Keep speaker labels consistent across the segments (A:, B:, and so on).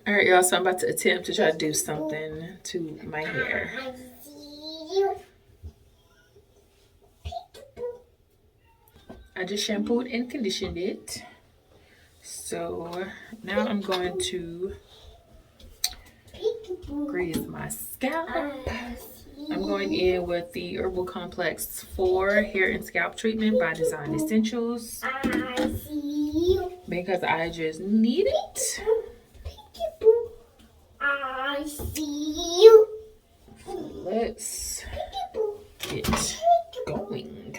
A: All right, y'all, so I'm about to attempt to try to do something to my hair. I just shampooed and conditioned it. So now I'm going to grease my scalp. I'm going in with the Herbal Complex 4 Hair and Scalp Treatment by Design Essentials because I just need it. I see you. Let's get going.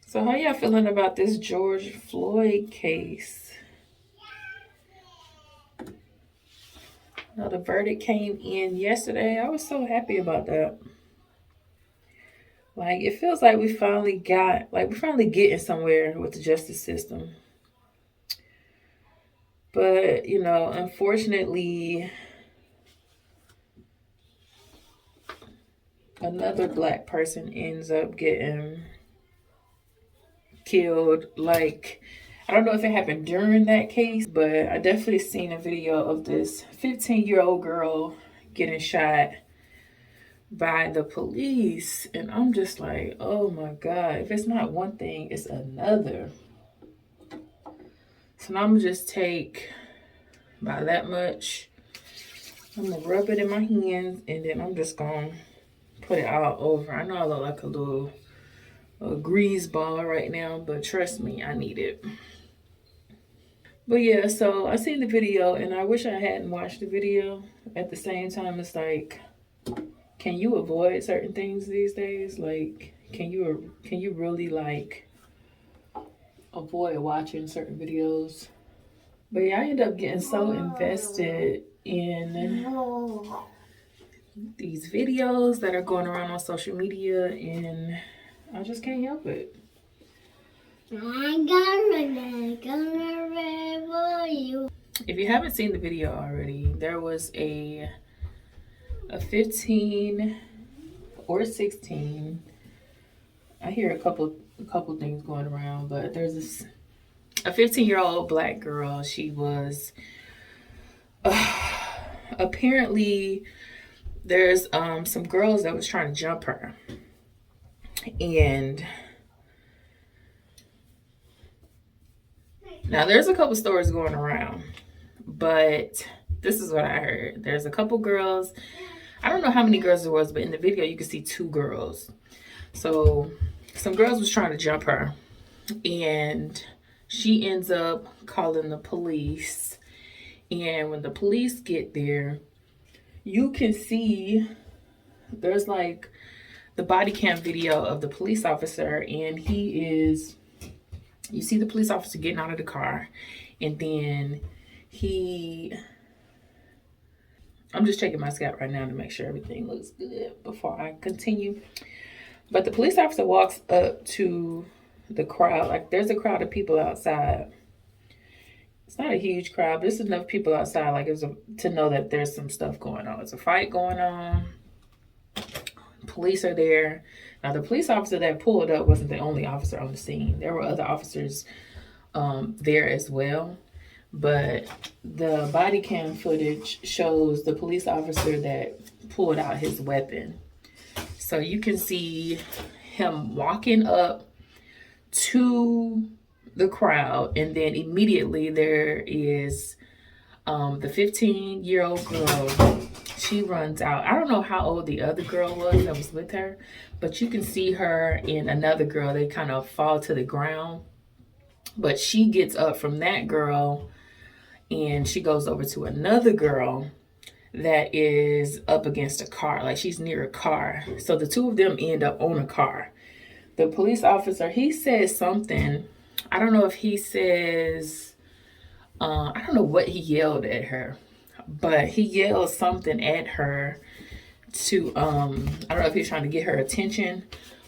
A: So how y'all feeling about this George Floyd case? Now the verdict came in yesterday. I was so happy about that. Like it feels like we're finally getting somewhere with the justice system. But, unfortunately, another black person ends up getting killed. Like, I don't know if it happened during that case, but I definitely seen a video of this 15-year-old girl getting shot by the police. And I'm just like, oh my God, if it's not one thing, it's another. So now I'm gonna just take about that much. I'm gonna rub it in my hands and then I'm just gonna put it all over. I know I look like a grease ball right now, but trust me, I need it. But yeah, so I seen the video and I wish I hadn't watched the video. At the same time, it's like, can you avoid certain things these days? Like, can you really like avoid watching certain videos? But yeah, I end up getting so invested in these videos that are going around on social media and I just can't help it. If you haven't seen the video already, there was a 15 or 16. I hear a couple things going around, but there's a 15-year-old black girl. She was apparently there's some girls that was trying to jump her, and now there's a couple stories going around, but this is what I heard. There's a couple girls. I don't know how many girls there was, but in the video you can see 2 girls. So some girls was trying to jump her and she ends up calling the police. And when the police get there, you can see there's like the body cam video of the police officer and you see the police officer getting out of the car and then I'm just checking my scalp right now to make sure everything looks good before I continue. But the police officer walks up to the crowd. Like there's a crowd of people outside. It's not a huge crowd, but there's enough people outside like to know that there's some stuff going on. It's a fight going on. Police are there. Now the police officer that pulled up wasn't the only officer on the scene. There were other officers there as well. But the body cam footage shows the police officer that pulled out his weapon. So you can see him walking up to the crowd, and then immediately there is the 15-year-old girl. she runs out. I don't know how old the other girl was that was with her, but you can see her and another girl. They kind of fall to the ground. But she gets up from that girl and she goes over to another girl that is up against a car. Like she's near a car. So the two of them end up on a car. The police officer, he says something. I don't know if he says, I don't know what he yelled at her, but he yelled something at her to, I don't know if he's trying to get her attention,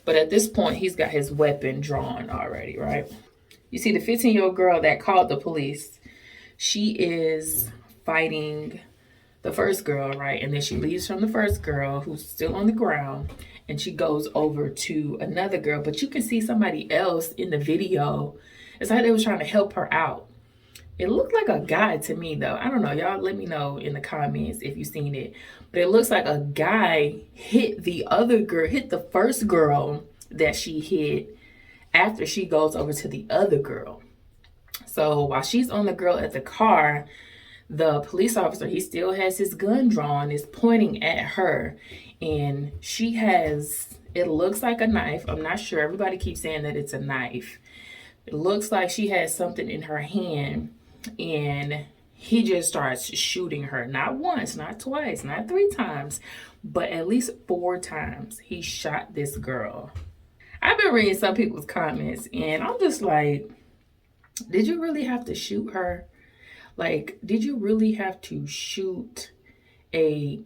A: but at this point, he's got his weapon drawn already, right? You see the 15-year-old girl that called the police, she is fighting the first girl, right? And then she leaves from the first girl who's still on the ground and she goes over to another girl. But you can see somebody else in the video. It's like they was trying to help her out. It looked like a guy to me though. I don't know. Y'all let me know in the comments if you've seen it. But it looks like a guy hit the other girl, hit the first girl that she hit after she goes over to the other girl. So while she's on the girl at the car, the police officer, he still has his gun drawn, is pointing at her. And she has, it looks like a knife. I'm not sure. Everybody keeps saying that it's a knife. It looks like she has something in her hand. And he just starts shooting her. Not once, not twice, not 3 times, but at least 4 times he shot this girl. I've been reading some people's comments and I'm just like, did you really have to shoot her? Like, did you really have to shoot a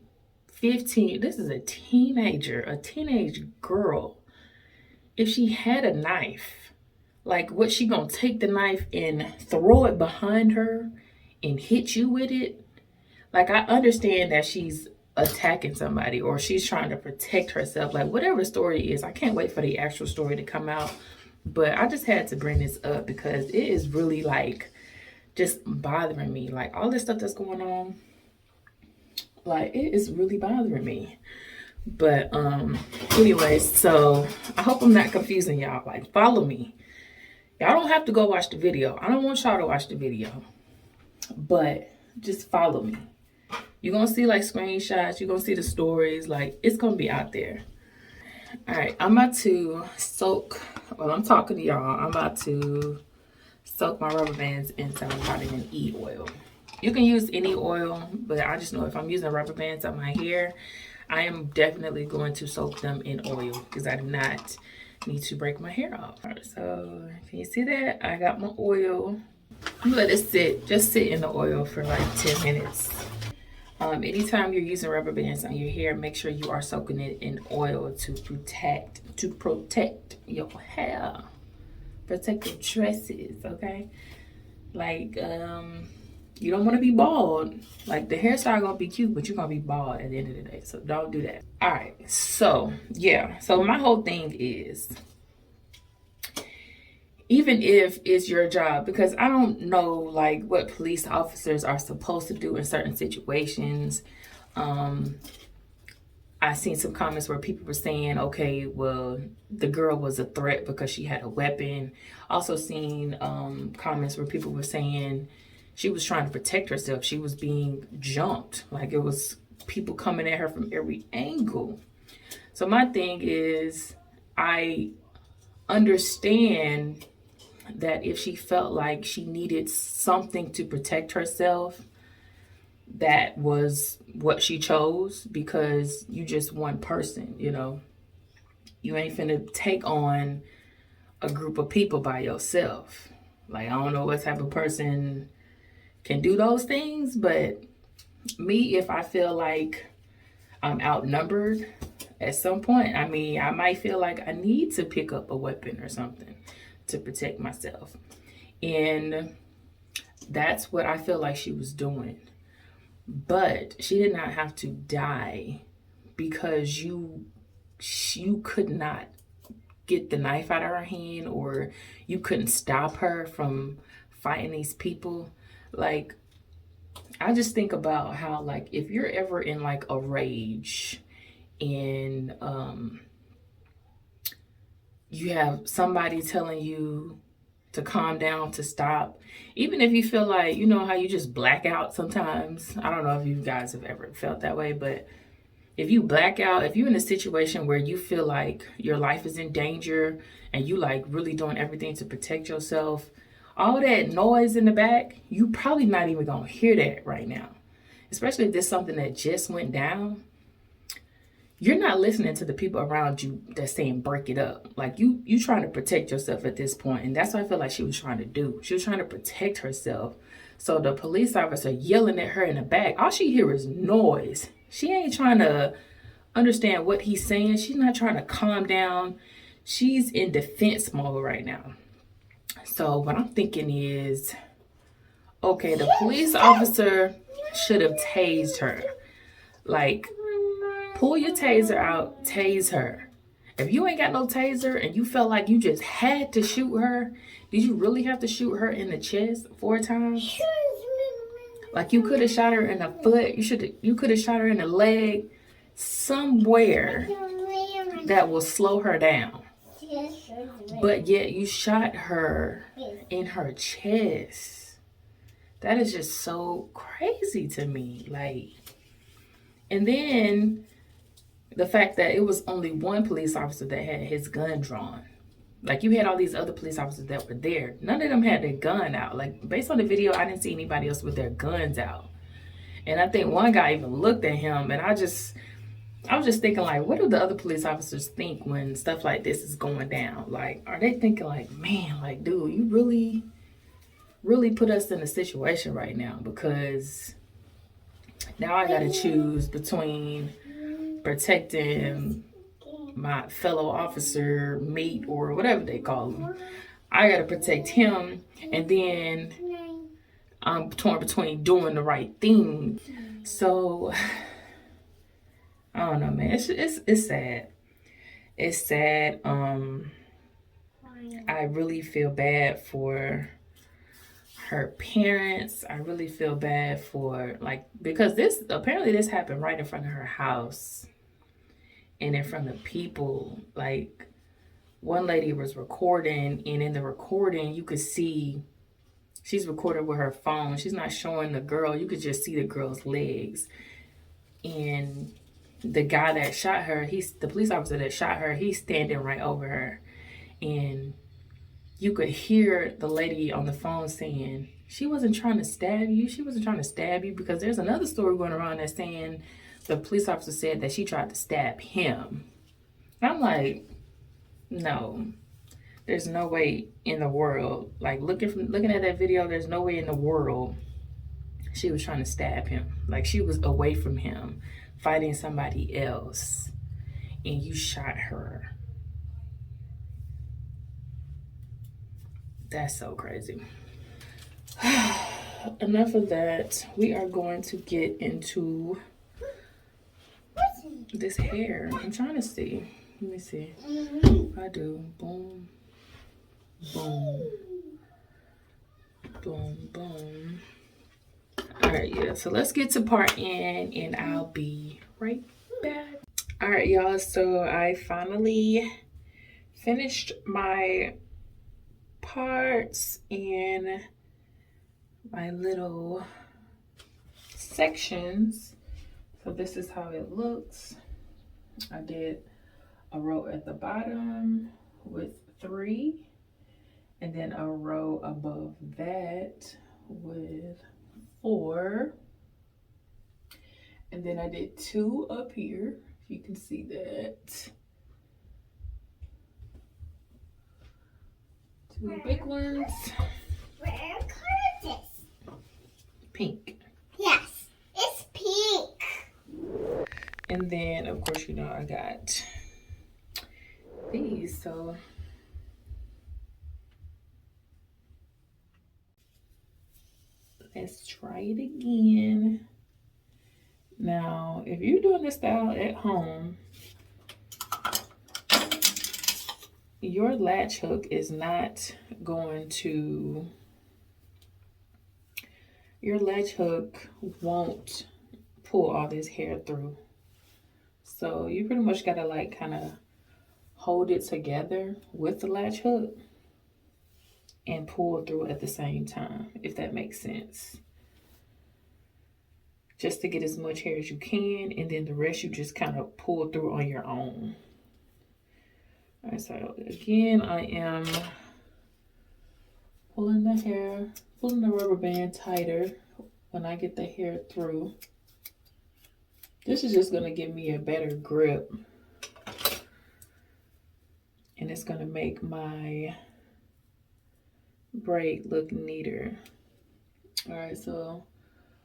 A: 15, this is a teenager, a teenage girl. If she had a knife, like, what, she gonna take the knife and throw it behind her and hit you with it? Like, I understand that she's attacking somebody or she's trying to protect herself. Like, whatever the story is, I can't wait for the actual story to come out. But I just had to bring this up because it is really, like, just bothering me. Like, all this stuff that's going on, like, it is really bothering me. But anyways, so I hope I'm not confusing y'all. Like, follow me. Y'all don't have to go watch the video. I don't want y'all to watch the video, but just follow me. You're gonna see like screenshots, you're gonna see the stories, like it's gonna be out there. All right, I'm about to soak, while I'm talking to y'all, I'm about to soak my rubber bands in some vitamin E oil. You can use any oil, but I just know if I'm using rubber bands on my hair, I am definitely going to soak them in oil because I do not need to break my hair off. All right, so can you see that? I got my oil. I'm gonna let it sit, just sit in the oil for like 10 minutes. Anytime you're using rubber bands on your hair, make sure you are soaking it in oil to protect your hair, protect your tresses, okay? Like, you don't want to be bald. Like, the hairstyle gonna be cute, but you're gonna be bald at the end of the day, so don't do that. All right, so yeah, so my whole thing is, even if it's your job, because I don't know like what police officers are supposed to do in certain situations. I seen some comments where people were saying, okay, well, the girl was a threat because she had a weapon. Also seen comments where people were saying she was trying to protect herself. She was being jumped. Like, it was people coming at her from every angle. So my thing is, I understand that if she felt like she needed something to protect herself, that was what she chose, because you just one person, you know. You ain't finna take on a group of people by yourself. Like, I don't know what type of person can do those things, but me, if I feel like I'm outnumbered at some point, I mean, I might feel like I need to pick up a weapon or something to protect myself. And that's what I feel like she was doing. But she did not have to die because you could not get the knife out of her hand, or you couldn't stop her from fighting these people. Like, I just think about how, like, if you're ever in like a rage and you have somebody telling you to calm down, to stop. Even if you feel like, you know how you just black out sometimes. I don't know if you guys have ever felt that way, but if you black out, if you're in a situation where you feel like your life is in danger and you like really doing everything to protect yourself, all that noise in the back, you probably not even gonna hear that right now. Especially if there's something that just went down. You're not listening to the people around you that's saying break it up. Like you trying to protect yourself at this point, and that's what I feel like she was trying to do. She was trying to protect herself. So the police officer yelling at her in the back, all she hear is noise. She ain't trying to understand what he's saying. She's not trying to calm down. She's in defense mode right now. So what I'm thinking is, okay, the police officer should have tased her. Like, pull your taser out, tase her. If you ain't got no taser and you felt like you just had to shoot her, did you really have to shoot her in the chest 4 times? Like you could have shot her in the foot. You could have shot her in the leg, somewhere that will slow her down. But yet you shot her in her chest. That is just so crazy to me. Like, and then the fact that it was only one police officer that had his gun drawn. Like, you had all these other police officers that were there. None of them had their gun out. Like, based on the video, I didn't see anybody else with their guns out. And I think one guy even looked at him, and I was just thinking, like, what do the other police officers think when stuff like this is going down? Like, are they thinking like, man, like, dude, you really put us in a situation right now, because now I gotta choose between protecting my fellow officer, mate, or whatever they call him. I gotta protect him, and then I'm torn between doing the right thing. So I don't know, man. It's sad. It's sad. I really feel bad for her parents. I really feel bad for, like, because this happened right in front of her house and in front of people. Like, one lady was recording, and in the recording you could see she's recorded with her phone. She's not showing the girl. You could just see the girl's legs. And the guy that shot her, the police officer that shot her, he's standing right over her. And you could hear the lady on the phone saying, she wasn't trying to stab you. She wasn't trying to stab you, because there's another story going around that's saying the police officer said that she tried to stab him. I'm like, no, there's no way in the world. Like, looking at that video, there's no way in the world she was trying to stab him. Like, she was away from him, fighting somebody else, and you shot her. That's so crazy. Enough of that. We are going to get into this hair. I'm trying to see. Let me see. I do. Boom. Boom. Boom. Boom. All right, yeah. So let's get to part N, and I'll be right back. All right, y'all. So I finally finished my parts and my little sections. So this is how it looks. I did a row at the bottom with 3, and then a row above that with 4, and then I did 2 up here, if you can see that. 2 big ones.
B: What color is this?
A: Pink.
B: Yes, it's pink.
A: And then, of course, you know, I got these. So let's try it again. Now, if you're doing this style at home, your latch hook is not going to, your latch hook won't pull all this hair through. So you pretty much gotta like kind of hold it together with the latch hook. and pull through at the same time, if that makes sense. Just to get as much hair as you can, and then the rest you just kind of pull through on your own. All right, so again, I am pulling the rubber band tighter when I get the hair through. This is just gonna give me a better grip, and it's gonna make my braid look neater. All right, so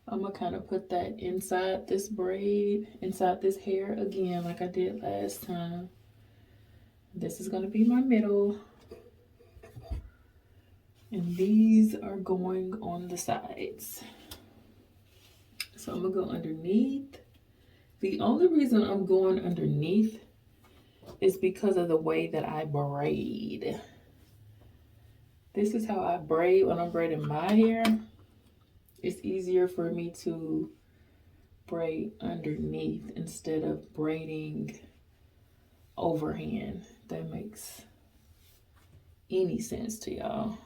A: I'm gonna kind of put that inside this braid, inside this hair again, like I did last time. This is gonna be my middle, and these are going on the sides. So I'm gonna go underneath. The only reason I'm going underneath is because of the way that I braid. This is how I braid when I'm braiding my hair. It's easier for me to braid underneath instead of braiding overhand. If that makes any sense to y'all.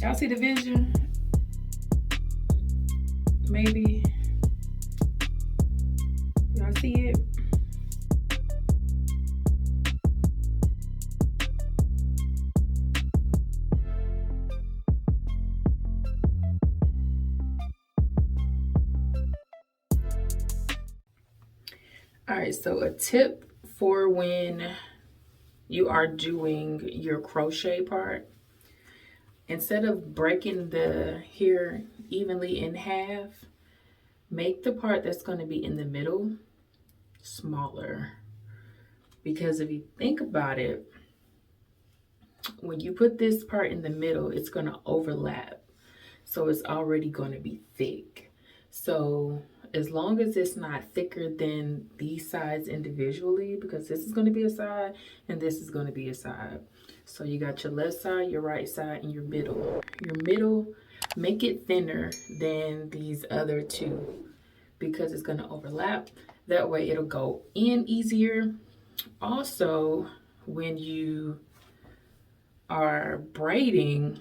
A: Y'all see the vision? Maybe. Y'all see it? All right, so a tip for when you are doing your crochet part, instead of breaking the hair evenly in half, make the part that's going to be in the middle smaller. Because if you think about it, when you put this part in the middle, it's going to overlap. So it's already going to be thick. So as long as it's not thicker than these sides individually, because this is going to be a side and this is going to be a side. So you got your left side, your right side, and your middle. Your middle, make it thinner than these other two because it's going to overlap. That way it'll go in easier. Also, when you are braiding,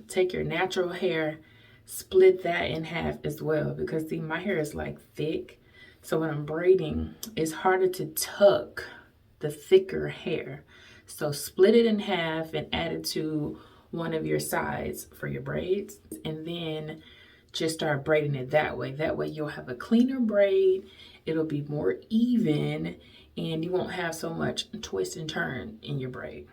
A: take your natural hair, split that in half as well, because see, my hair is like thick, so when I'm braiding it's harder to tuck the thicker hair. So split it in half and add it to one of your sides for your braids, and then just start braiding it that way. That way you'll have a cleaner braid, it'll be more even, and you won't have so much twist and turn in your braid.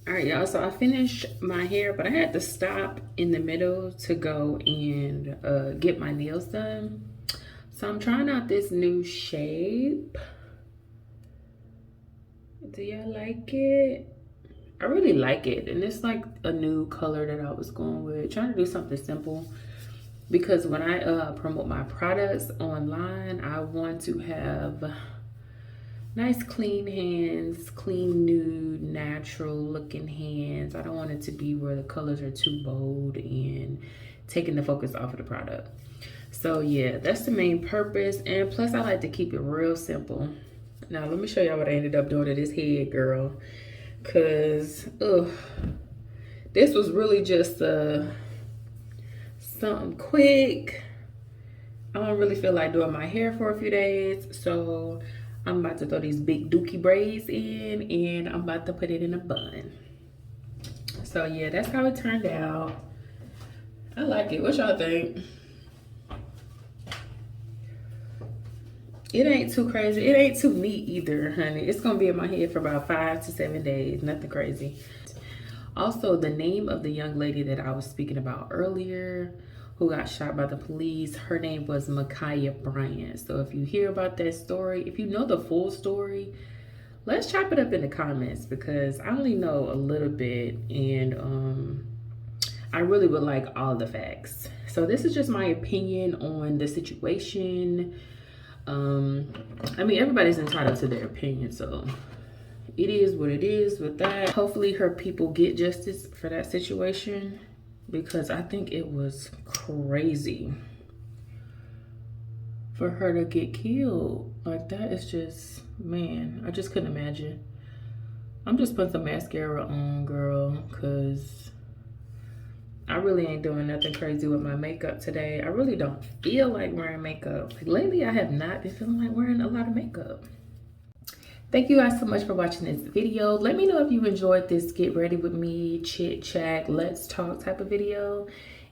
A: All right, y'all, so I finished my hair, but I had to stop in the middle to go and get my nails done. So I'm trying out this new shape. Do y'all like it? I really like it, and it's like a new color that I was going with. Trying to do something simple, because when I promote my products online, I want to have Nice clean hands, clean nude, natural looking hands. I don't want it to be where the colors are too bold and taking the focus off of the product. So yeah, that's the main purpose. And plus I like to keep it real simple. Now let me show y'all what I ended up doing to this head, girl. Cause this was really just something quick. I don't really feel like doing my hair for a few days, so I'm about to throw these big dookie braids in and I'm about to put it in a bun. So yeah, that's how it turned out. I like it. What y'all think? It ain't too crazy. It ain't too neat either, honey. It's gonna be in my head for about 5 to 7 days. Nothing crazy. Also, the name of the young lady that I was speaking about earlier who got shot by the police, her name was Micaiah Bryant. So if you hear about that story, if you know the full story, let's chop it up in the comments because I only know a little bit and I really would like all the facts. So this is just my opinion on the situation. I mean, everybody's entitled to their opinion, so it is what it is with that. Hopefully her people get justice for that situation because I think it was crazy for her to get killed. Like that is just, man, I just couldn't imagine. I'm just putting some mascara on, girl, because I really ain't doing nothing crazy with my makeup today. I really don't feel like wearing makeup. Like lately, I have not been feeling like wearing a lot of makeup. Thank you guys so much for watching this video. Let me know if you enjoyed this get ready with me, chit chat, let's talk type of video.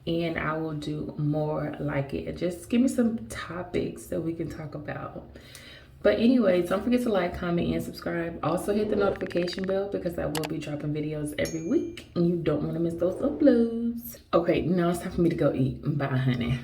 A: And I will do more like it. Just give me some topics that we can talk about. But anyways, don't forget to like, comment, and subscribe. Also hit the notification bell because I will be dropping videos every week. And you don't want to miss those uploads. Okay, now it's time for me to go eat. Bye, honey.